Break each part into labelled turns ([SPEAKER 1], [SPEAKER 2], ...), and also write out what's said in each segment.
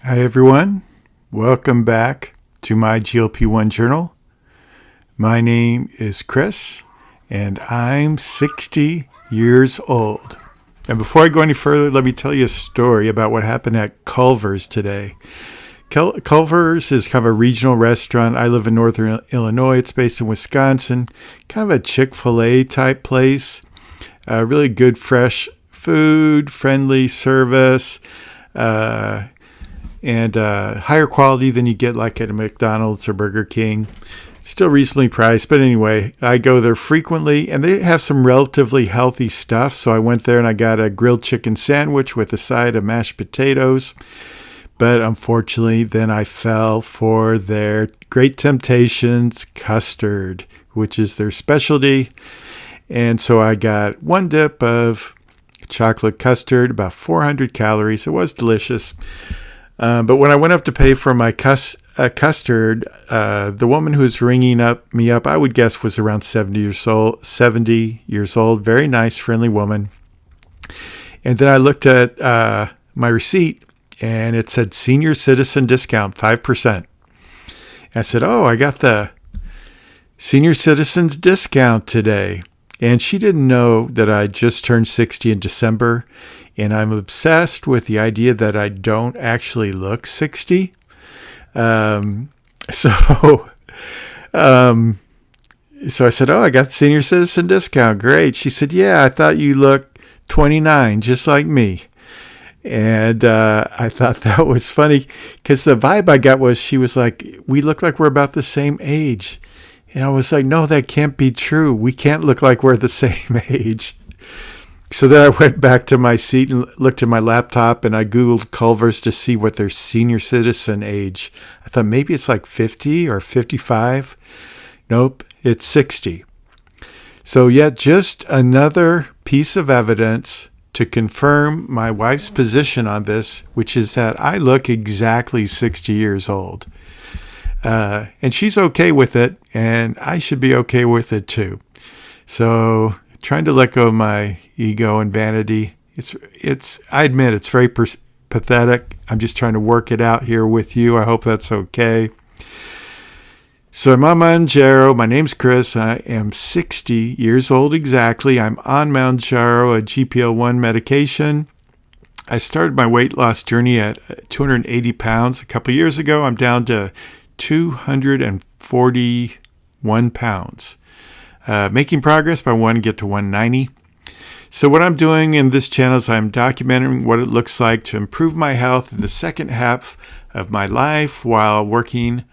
[SPEAKER 1] Hi, everyone. Welcome back to my GLP-1 journal. My name is Chris, and I'm 60 years old. And before I go any further, let me tell you a story about what happened at Culver's today. Culver's is kind of a regional restaurant. I live in northern Illinois. It's based in Wisconsin. Kind of a Chick-fil-A type place. Really good, fresh food, friendly service, and higher quality than you get like at a McDonald's or Burger King. Still reasonably priced, but anyway, I go there frequently, and they have some relatively healthy stuff. So I went there and I got a grilled chicken sandwich with a side of mashed potatoes. But unfortunately, then I fell for their Great Temptations custard, which is their specialty. And so I got one dip of chocolate custard, about 400 calories. It was delicious. But when I went up to pay for my custard, the woman who was ringing me up, I would guess was around 70 years old. Very nice, friendly woman. And then I looked at my receipt, and it said senior citizen discount, 5%. I said, oh, I got the senior citizens discount today. And she didn't know that I just turned 60 in December. And I'm obsessed with the idea that I don't actually look 60. So I said, oh, I got the senior citizen discount. Great. She said, yeah, I thought you looked 29, just like me. And I thought that was funny because the vibe I got was she was like, we look like we're about the same age. And I was like, no, that can't be true. We can't look like we're the same age. So then I went back to my seat and looked at my laptop, and I Googled Culver's to see what their senior citizen age. I thought maybe it's like 50 or 55. Nope, it's 60. So yet just another piece of evidence to confirm my wife's position on this, which is that I look exactly 60 years old. And she's okay with it, and I should be okay with it too. So trying to let go of my ego and vanity. I admit it's very pathetic. I'm just trying to work it out here with you. I hope that's okay. So I'm on Mounjaro. My name's Chris. I am 60 years old exactly. I'm on Mounjaro, a GLP-1 medication. I started my weight loss journey at 280 pounds a couple years ago. I'm down to 241 pounds. Making progress, but I want to get to 190. So what I'm doing in this channel is I'm documenting what it looks like to improve my health in the second half of my life while working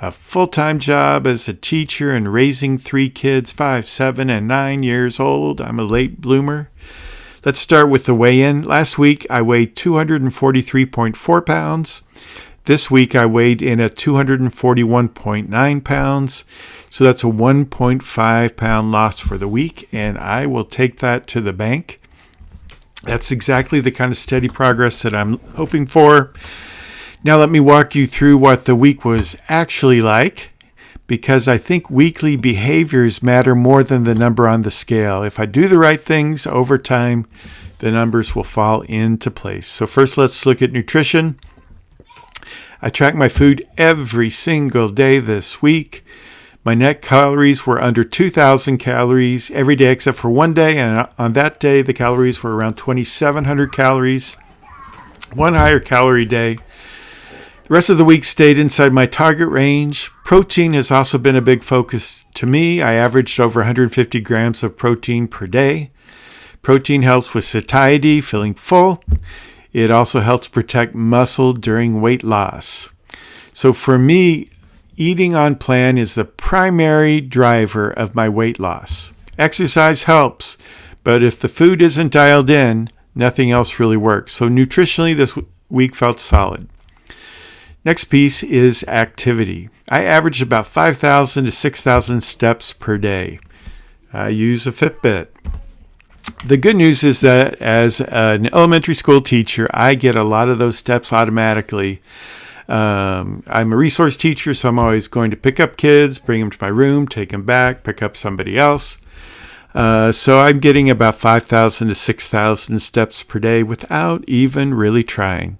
[SPEAKER 1] a full-time job as a teacher and raising 3 kids, 5, 7, and 9 years old. I'm a late bloomer. Let's start with the weigh-in. Last week, I weighed 243.4 pounds. This week, I weighed in at 241.9 pounds. So that's a 1.5 pound loss for the week, and I will take that to the bank. That's exactly the kind of steady progress that I'm hoping for. Now let me walk you through what the week was actually like, because I think weekly behaviors matter more than the number on the scale. If I do the right things over time, the numbers will fall into place. So first, let's look at nutrition. I track my food every single day this week. My net calories were under 2,000 calories every day except for one day, and on that day, the calories were around 2,700 calories, one higher calorie day. The rest of the week stayed inside my target range. Protein has also been a big focus to me. I averaged over 150 grams of protein per day. Protein helps with satiety, feeling full. It also helps protect muscle during weight loss. So for me, eating on plan is the primary driver of my weight loss. Exercise helps, but if the food isn't dialed in, nothing else really works. So nutritionally, this week felt solid. Next piece is activity. I averaged about 5,000 to 6,000 steps per day. I use a Fitbit. The good news is that as an elementary school teacher, I get a lot of those steps automatically. I'm a resource teacher, so I'm always going to pick up kids, bring them to my room, take them back, pick up somebody else. So I'm getting about 5,000 to 6,000 steps per day without even really trying.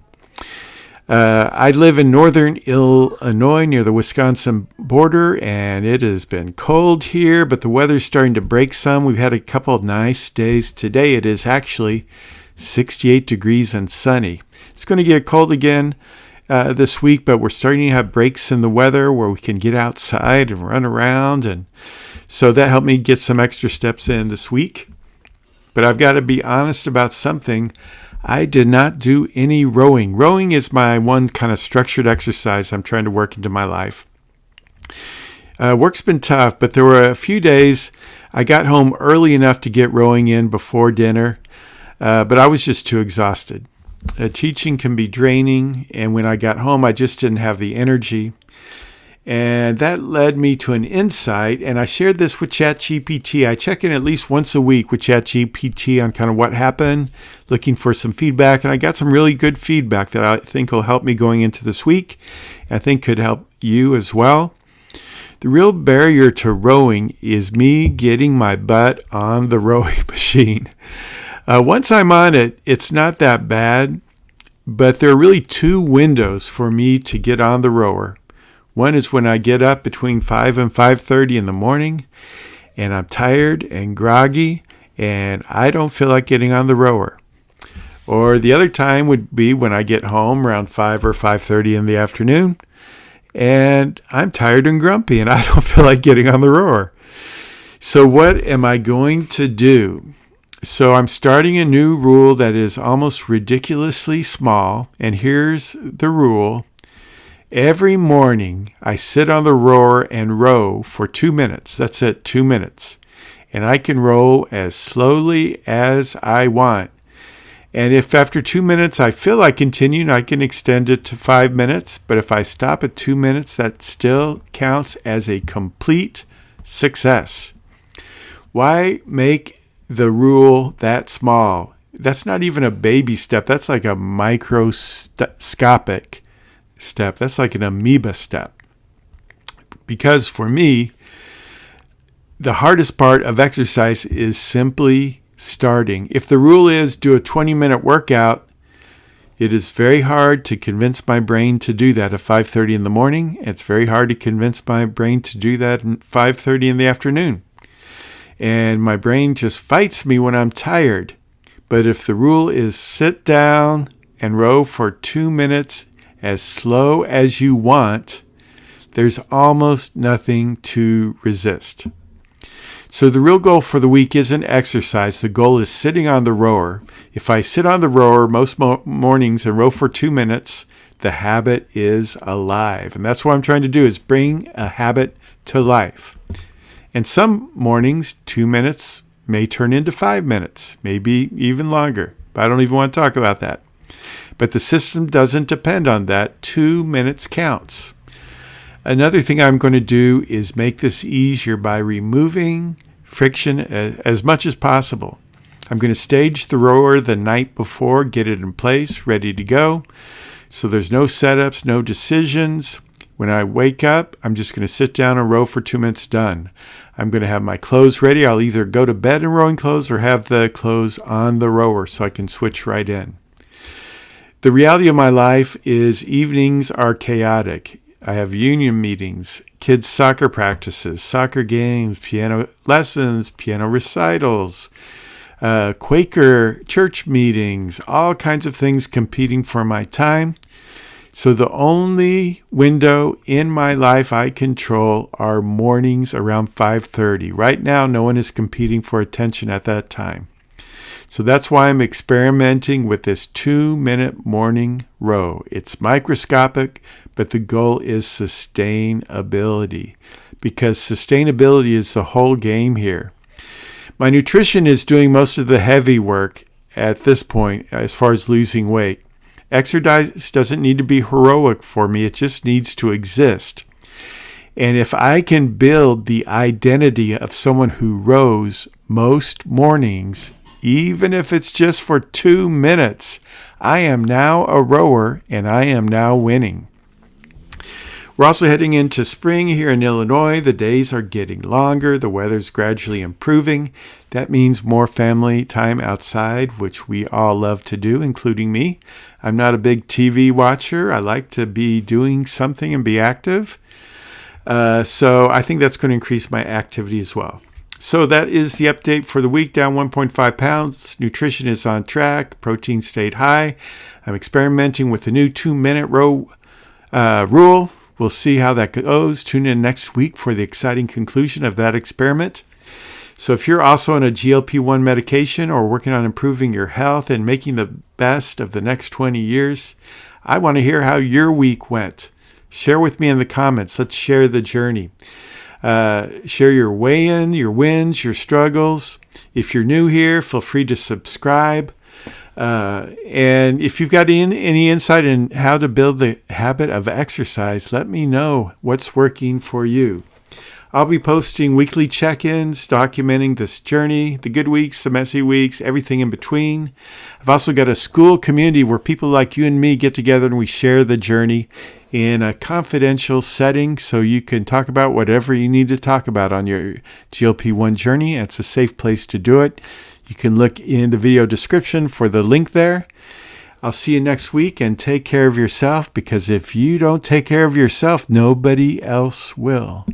[SPEAKER 1] I live in northern Illinois near the Wisconsin border, and it has been cold here, but the weather's starting to break some. We've had a couple of nice days. Today it is actually 68 degrees and sunny. It's going to get cold again this week, but we're starting to have breaks in the weather where we can get outside and run around, and so that helped me get some extra steps in this week. But I've got to be honest about something. I did not do any rowing. Rowing is my one kind of structured exercise I'm trying to work into my life. Work's been tough, but there were a few days I got home early enough to get rowing in before dinner, but I was just too exhausted. Teaching can be draining, and when I got home, I just didn't have the energy. And that led me to an insight, and I shared this with ChatGPT. I check in at least once a week with ChatGPT on kind of what happened, looking for some feedback, and I got some really good feedback that I think will help me going into this week. I think could help you as well. The real barrier to rowing is me getting my butt on the rowing machine. Once I'm on it, it's not that bad, but there are really two windows for me to get on the rower. One is when I get up between 5 and 5:30 in the morning, and I'm tired and groggy, and I don't feel like getting on the rower. Or the other time would be when I get home around 5 or 5:30 in the afternoon, and I'm tired and grumpy, and I don't feel like getting on the rower. So what am I going to do? So I'm starting a new rule that is almost ridiculously small, and here's the rule. Every morning, I sit on the rower and row for 2 minutes. That's it, 2 minutes. And I can row as slowly as I want. And if after 2 minutes I feel like continuing, I can extend it to 5 minutes. But if I stop at 2 minutes, that still counts as a complete success. Why make the rule that small? That's not even a baby step. That's like a microscopic step. That's like an amoeba step. Because for me, the hardest part of exercise is simply starting. If the rule is do a 20-minute workout, it is very hard to convince my brain to do that at 5:30 in the morning. It's very hard to convince my brain to do that at 5:30 in the afternoon. And my brain just fights me when I'm tired. But if the rule is sit down and row for 2 minutes as slow as you want, there's almost nothing to resist. So the real goal for the week isn't exercise. The goal is sitting on the rower. If I sit on the rower most mornings and row for 2 minutes, the habit is alive. And that's what I'm trying to do, is bring a habit to life. And some mornings, 2 minutes may turn into 5 minutes, maybe even longer. But I don't even want to talk about that. But the system doesn't depend on that. 2 minutes counts. Another thing I'm going to do is make this easier by removing friction as much as possible. I'm going to stage the rower the night before, get it in place, ready to go. So there's no setups, no decisions. When I wake up, I'm just going to sit down and row for 2 minutes, done. I'm going to have my clothes ready. I'll either go to bed in rowing clothes or have the clothes on the rower so I can switch right in. The reality of my life is evenings are chaotic. I have union meetings, kids' soccer practices, soccer games, piano lessons, piano recitals, Quaker church meetings, all kinds of things competing for my time. So the only window in my life I control are mornings around 5:30. Right now, no one is competing for attention at that time. So that's why I'm experimenting with this 2-minute morning row. It's microscopic, but the goal is sustainability, because sustainability is the whole game here. My nutrition is doing most of the heavy work at this point as far as losing weight. Exercise doesn't need to be heroic for me. It just needs to exist. And if I can build the identity of someone who rows most mornings, even if it's just for 2 minutes, I am now a rower and I am now winning. We're also heading into spring here in Illinois. The days are getting longer. The weather's gradually improving. That means more family time outside, which we all love to do, including me. I'm not a big TV watcher. I like to be doing something and be active. So I think that's going to increase my activity as well. So that is the update for the week, down 1.5 pounds. Nutrition is on track. Protein stayed high. I'm experimenting with the new 2-minute rule. We'll see how that goes. Tune in next week for the exciting conclusion of that experiment. So if you're also on a GLP-1 medication or working on improving your health and making the best of the next 20 years, I want to hear how your week went. Share with me in the comments. Let's share the journey. Share your weigh-in, your wins, your struggles. If you're new here, feel free to subscribe. And if you've got any insight in how to build the habit of exercise, let me know what's working for you. I'll be posting weekly check-ins, documenting this journey, the good weeks, the messy weeks, everything in between. I've also got a school community where people like you and me get together and we share the journey in a confidential setting so you can talk about whatever you need to talk about on your GLP-1 journey. It's a safe place to do it. You can look in the video description for the link there. I'll see you next week, and take care of yourself, because if you don't take care of yourself, nobody else will.